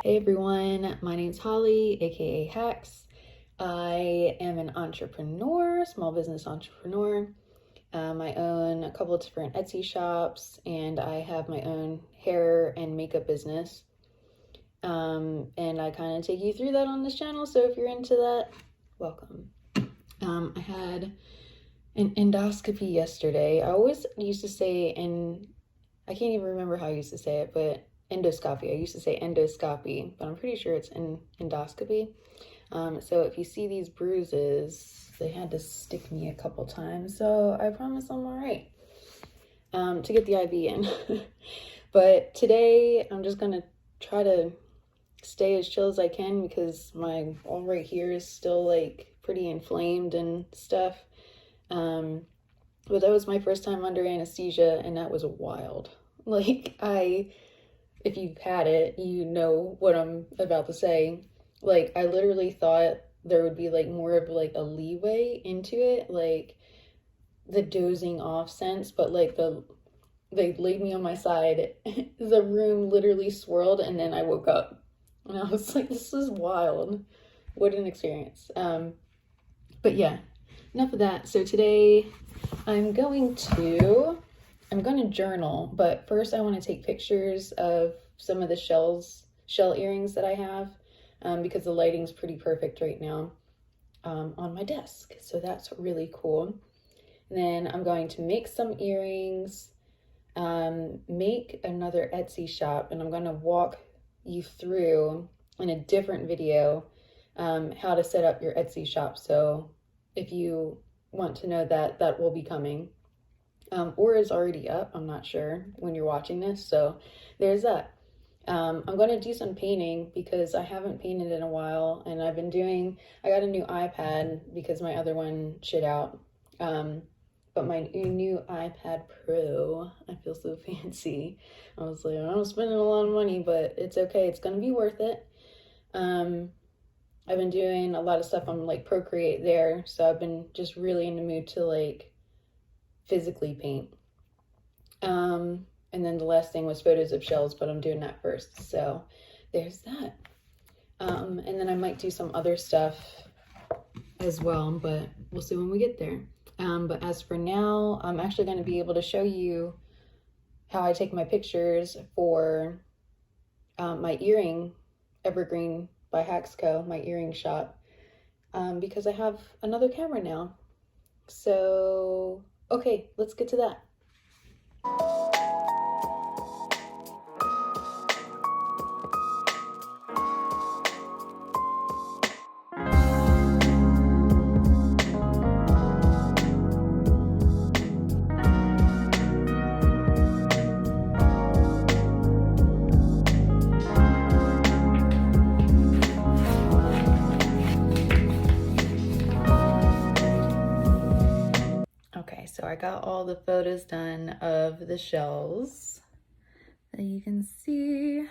Hey everyone, my name's Holly, aka HAXE. I am an entrepreneur, small business entrepreneur. I own a couple of different Etsy shops, and I have my own hair and makeup business. And I kind of take you through that on this channel, so if you're into that, welcome. I had an endoscopy yesterday. I always used to say, I can't even remember how I used to say it, but endoscopy. I used to say endoscopy, but I'm pretty sure it's endoscopy. So if you see these bruises, they had to stick me a couple times, so I promise I'm all right to get the IV in. But today I'm just gonna try to stay as chill as I can because my all right here is still like pretty inflamed and stuff. But that was my first time under anesthesia, and that was wild. Like, if you've had it, you know what I'm about to say. Like, I literally thought there would be like more of like a leeway into it, like the dozing off sense, but like they laid me on my side, the room literally swirled, and then I woke up. And I was like, this is wild. What an experience. But yeah, enough of that. So today I'm going to journal, but first I want to take pictures of some of the shell earrings that I have, because the lighting's pretty perfect right now on my desk. So that's really cool. And then I'm going to make some earrings, make another Etsy shop, and I'm going to walk you through in a different video how to set up your Etsy shop. So if you want to know that, that will be coming. Or is already up, I'm not sure when you're watching this, so there's that. I'm going to do some painting because I haven't painted in a while, and I got a new iPad because my other one shit out, but my new iPad Pro, I feel so fancy. I was like, I'm spending a lot of money, but it's okay, it's going to be worth it. I've been doing a lot of stuff on like Procreate there, so I've been just really in the mood to like physically paint. And then the last thing was photos of shells, but I'm doing that first, so there's that. And then I might do some other stuff as well, but we'll see when we get there. But as for now, I'm actually going to be able to show you how I take my pictures for my earring evergreen by HAXEco, my earring shop, because I have another camera now. So okay, let's get to that. Okay, so I got all the photos done of the shells that you can see.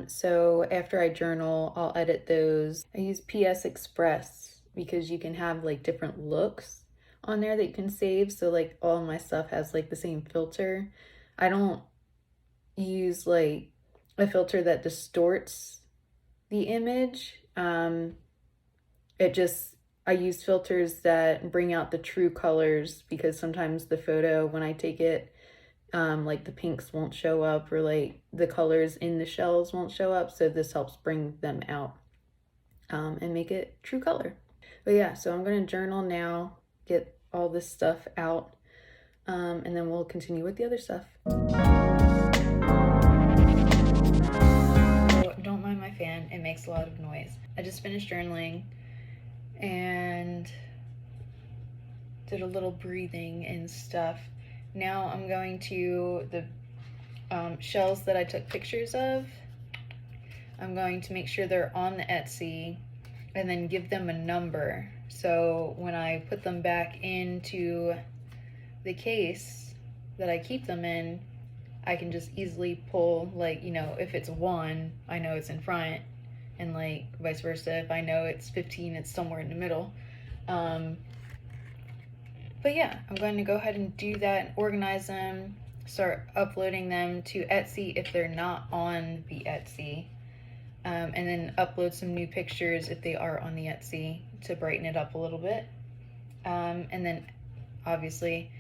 So after I journal, I'll edit those. I use PS Express because you can have like different looks on there that you can save. So like all my stuff has like the same filter. I don't use like a filter that distorts the image. I use filters that bring out the true colors, because sometimes the photo, when I take it, like the pinks won't show up, or like the colors in the shells won't show up. So this helps bring them out and make it true color. But yeah, so I'm going to journal now, get all this stuff out, and then we'll continue with the other stuff. So don't mind my fan, it makes a lot of noise. I just finished journaling and did a little breathing and stuff. Now I'm going to the shells that I took pictures of. I'm going to make sure they're on the Etsy and then give them a number. So when I put them back into the case that I keep them in, I can just easily pull, like, you know, if it's 1, I know it's in front, and like vice versa. If I know it's 15, it's somewhere in the middle. But yeah, I'm going to go ahead and do that and organize them, start uploading them to Etsy if they're not on the Etsy. and then upload some new pictures if they are on the Etsy to brighten it up a little bit. And then obviously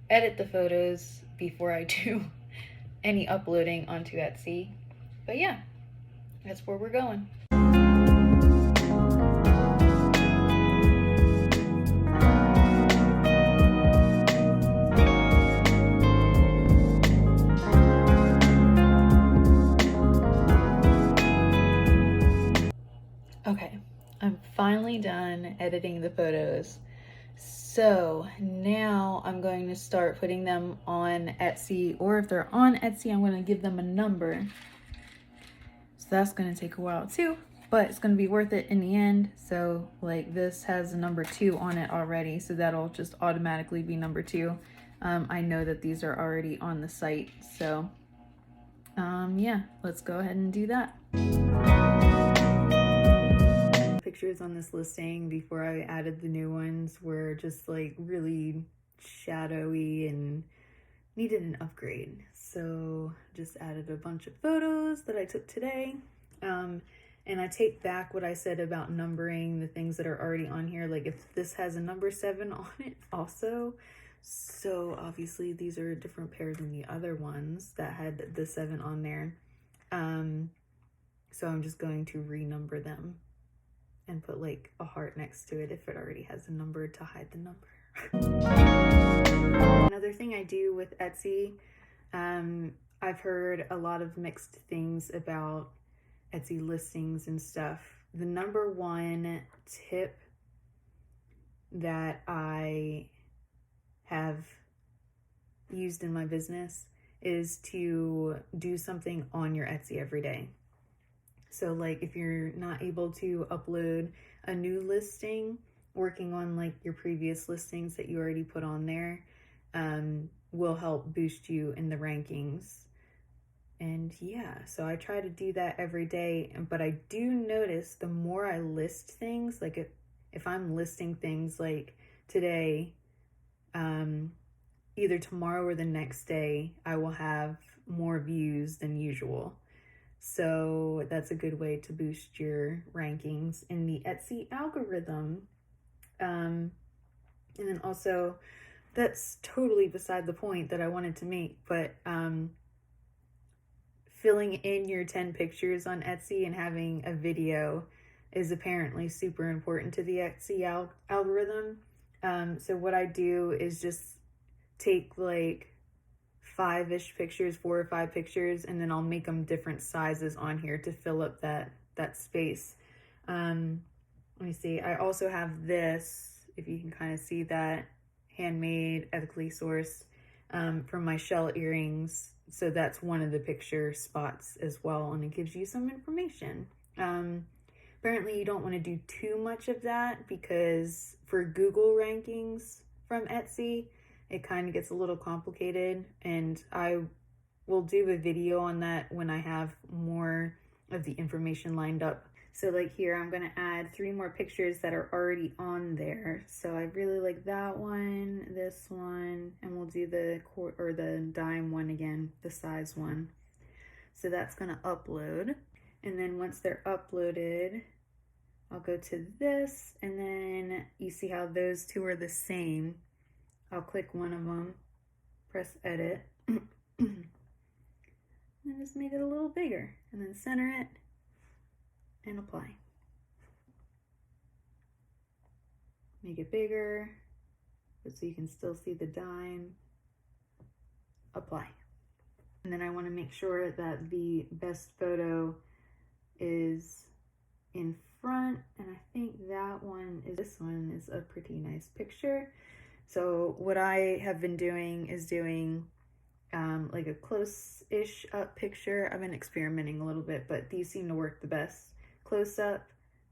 edit the photos before I do any uploading onto Etsy. But yeah, that's where we're going. Okay, I'm finally done editing the photos. So now I'm going to start putting them on Etsy, or if they're on Etsy, I'm going to give them a number. So that's going to take a while too, but it's going to be worth it in the end. So like this has a number 2 on it already, so that'll just automatically be number 2. I know that these are already on the site, so yeah, let's go ahead and do that. Pictures on this listing before I added the new ones were just like really shadowy and needed an upgrade. So just added a bunch of photos that I took today. And I take back what I said about numbering the things that are already on here. Like if this has a number 7 on it also. So obviously these are a different pair than the other ones that had the 7 on there. So I'm just going to renumber them and put like a heart next to it if it already has a number to hide the number. Another thing I do with Etsy, I've heard a lot of mixed things about Etsy listings and stuff. The number 1 tip that I have used in my business is to do something on your Etsy every day. So like if you're not able to upload a new listing, working on like your previous listings that you already put on there will help boost you in the rankings. And yeah, so I try to do that every day. But I do notice the more I list things, like if I'm listing things like today, either tomorrow or the next day, I will have more views than usual. So that's a good way to boost your rankings in the Etsy algorithm. And then also, that's totally beside the point that I wanted to make, but filling in your 10 pictures on Etsy and having a video is apparently super important to the Etsy algorithm. So what I do is just take like 5-ish pictures, 4 or 5 pictures, and then I'll make them different sizes on here to fill up that space. Let me see. I also have this, if you can kind of see that, handmade, ethically sourced, from my shell earrings. So that's one of the picture spots as well, and it gives you some information. Apparently you don't want to do too much of that because for Google rankings from Etsy, it kind of gets a little complicated, and I will do a video on that when I have more of the information lined up. So like here, I'm going to add 3 more pictures that are already on there. So I really like that one, this one, and we'll do the dime one again, the size one. So that's going to upload. And then once they're uploaded, I'll go to this, and then you see how those 2 are the same. I'll click one of them, press edit, and just make it a little bigger, and then center it and apply. Make it bigger, so you can still see the dime. Apply. And then I want to make sure that the best photo is in front, and I think this one is a pretty nice picture. So what I have been doing is doing like a close-ish up picture. I've been experimenting a little bit, but these seem to work the best. Close up,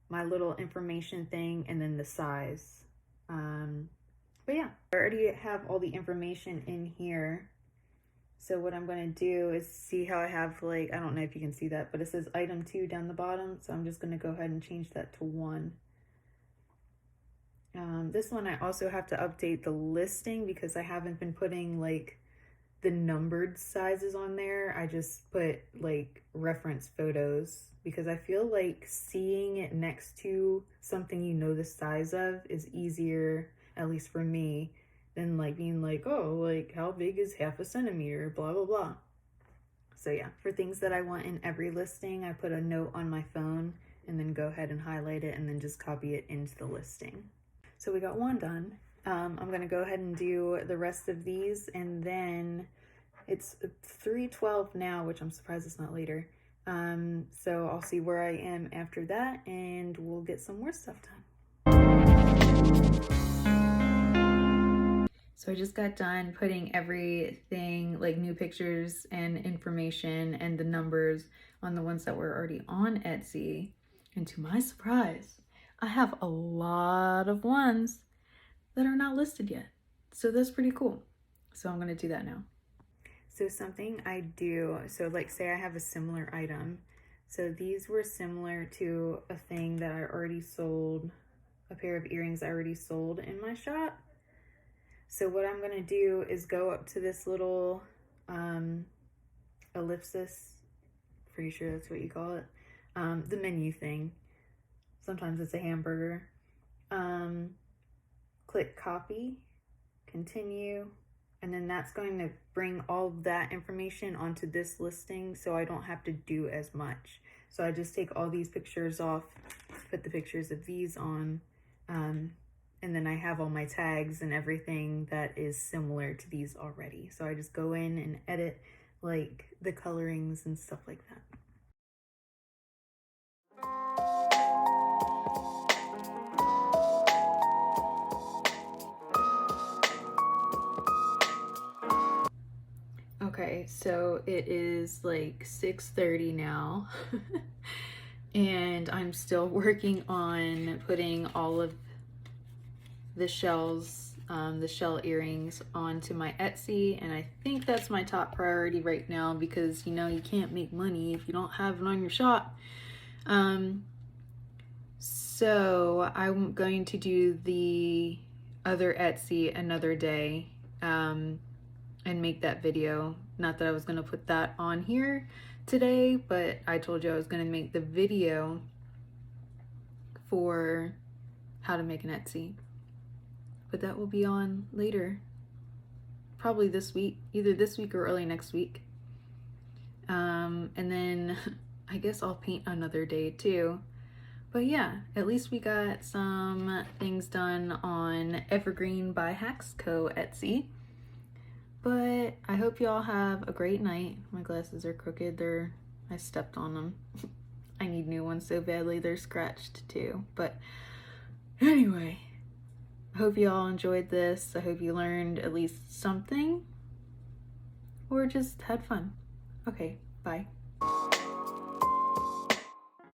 my little information thing, and then the size. But yeah, I already have all the information in here. So what I'm going to do is see how I have, like, I don't know if you can see that, but it says item 2 down the bottom. So I'm just going to go ahead and change that to 1. This one I also have to update the listing because I haven't been putting like the numbered sizes on there, I just put like reference photos because I feel like seeing it next to something you know the size of is easier, at least for me, than like being like, oh, like how big is half a centimeter, blah, blah, blah. So yeah, for things that I want in every listing, I put a note on my phone and then go ahead and highlight it and then just copy it into the listing. So we got one done. I'm gonna go ahead and do the rest of these, and then it's 3:12 now, which I'm surprised it's not later. So I'll see where I am after that, and we'll get some more stuff done. So I just got done putting everything, like new pictures and information and the numbers on the ones that were already on Etsy. And to my surprise, I have a lot of ones that are not listed yet. So that's pretty cool. So I'm gonna do that now. So something I do, so like say I have a similar item. So these were similar to a thing that I already sold, a pair of earrings I already sold in my shop. So what I'm gonna do is go up to this little ellipsis, pretty sure that's what you call it, the menu thing. Sometimes it's a hamburger. Click copy, continue, and then that's going to bring all of that information onto this listing so I don't have to do as much. So I just take all these pictures off, put the pictures of these on, and then I have all my tags and everything that is similar to these already. So I just go in and edit like the colorings and stuff like that. Okay, so it is like 6:30 now. And I'm still working on putting all of the shells, the shell earrings onto my Etsy, and I think that's my top priority right now because, you know, you can't make money if you don't have it on your shop. So I'm going to do the other Etsy another day, and make that video. Not that I was gonna put that on here today, but I told you I was gonna make the video for how to make an Etsy. But that will be on later. Probably this week, either this week or early next week. And then I guess I'll paint another day too. But yeah, at least we got some things done on Evergreen by HAXEco Etsy. But I hope y'all have a great night. My glasses are crooked. I stepped on them. I need new ones so badly. They're scratched too. But anyway, I hope you all enjoyed this. I hope you learned at least something or just had fun. Okay, bye.